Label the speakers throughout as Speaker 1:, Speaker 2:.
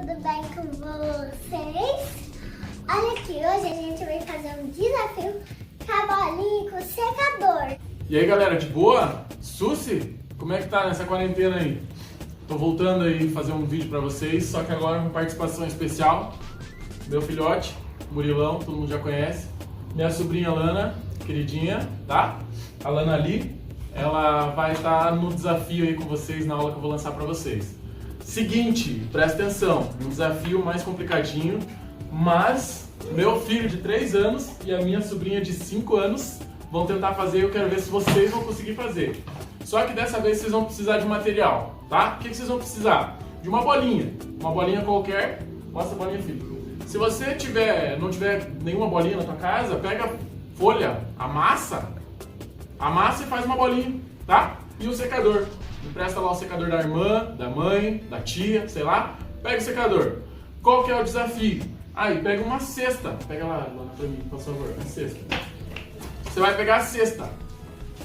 Speaker 1: tudo bem com vocês? Olha aqui, hoje a gente vai fazer um desafio com a bolinha e com o secador.
Speaker 2: E aí galera, de boa? Susi, como é que tá nessa quarentena aí? Tô voltando aí fazer um vídeo pra vocês, só que agora com participação especial. Meu filhote, Murilão, todo mundo já conhece. Minha sobrinha Lana, queridinha, tá? A Lana ali, ela vai estar no desafio aí com vocês na aula que eu vou lançar pra vocês. Seguinte, presta atenção, um desafio mais complicadinho, mas meu filho de 3 anos e a minha sobrinha de 5 anos vão tentar fazer e eu quero ver se vocês vão conseguir fazer. Só que dessa vez vocês vão precisar de material, tá? O que vocês vão precisar? De uma bolinha qualquer. Mostra a bolinha, filho. Se você não tiver nenhuma bolinha na tua casa, pega folha, amassa e faz uma bolinha, tá? E o secador. Empresta lá o secador da irmã, da mãe, da tia, sei lá. Pega o secador. Qual que é o desafio? Aí, pega uma cesta. Pega lá pra mim, por favor, a cesta. Você vai pegar a cesta.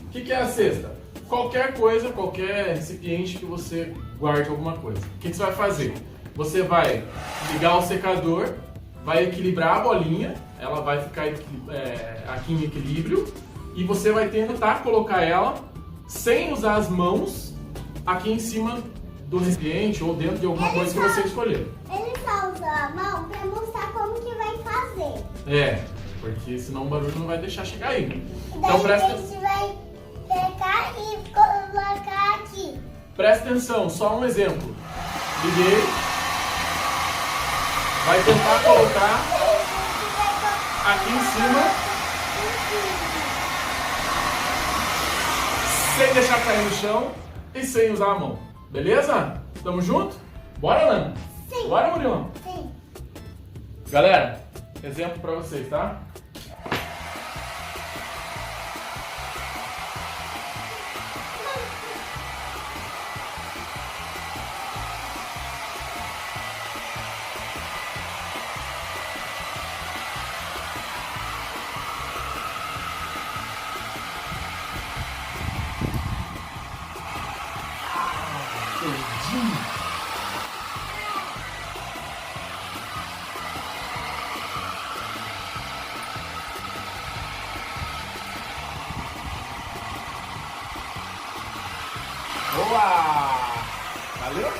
Speaker 2: O que é a cesta? Qualquer coisa, qualquer recipiente que você guarde alguma coisa. O que você vai fazer? Você vai ligar o secador, vai equilibrar a bolinha, ela vai ficar aqui em equilíbrio, e você vai tentar colocar ela sem usar as mãos aqui em cima do recipiente ou dentro de alguma coisa que você escolher.
Speaker 1: Ele só usa a mão pra mostrar como que vai fazer.
Speaker 2: É, porque senão o barulho não vai deixar chegar aí.
Speaker 1: Então a gente vai pegar e colocar aqui.
Speaker 2: Presta atenção, só um exemplo. Liguei. Vai tentar colocar aqui em cima, sem deixar cair no chão e sem usar a mão. Beleza? Tamo junto? Bora, Lana?
Speaker 1: Sim.
Speaker 2: Bora, Murilão?
Speaker 1: Sim.
Speaker 2: Galera, exemplo pra vocês, tá? Boa! Valeu?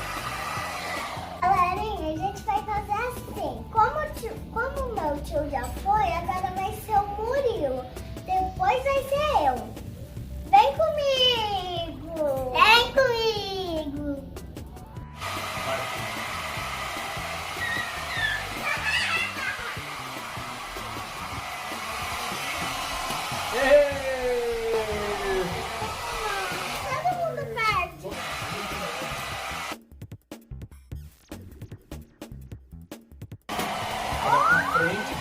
Speaker 1: Galerinha, a gente vai fazer assim. Como o meu tio já foi, agora vai ser o Murilo. Depois vai ser eu. Vem comigo! Vem comigo! Todo mundo perde.
Speaker 2: Frente.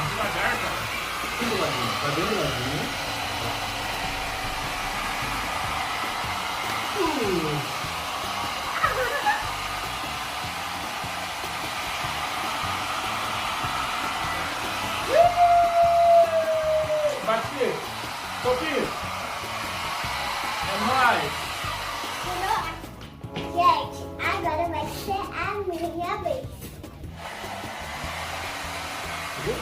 Speaker 2: Devagar, cara. Bem do ladinho. Vai bem do ladinho. Bate. Pouquinho. É mais.
Speaker 1: Gente, agora vai ser a minha vez.
Speaker 2: Viu?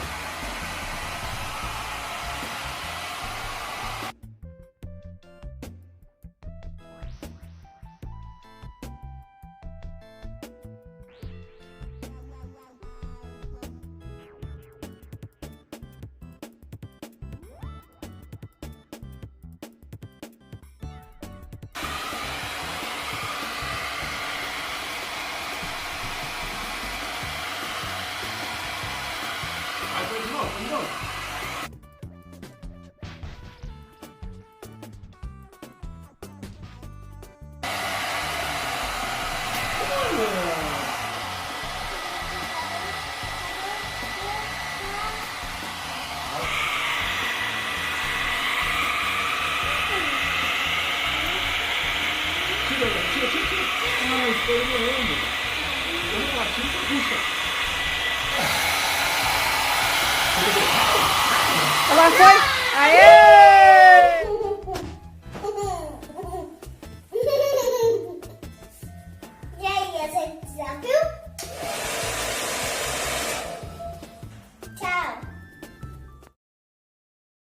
Speaker 2: Vai de novo. Tira. Ah, estou doendo. Vamos lá, tira essa bucha.
Speaker 3: Agora foi.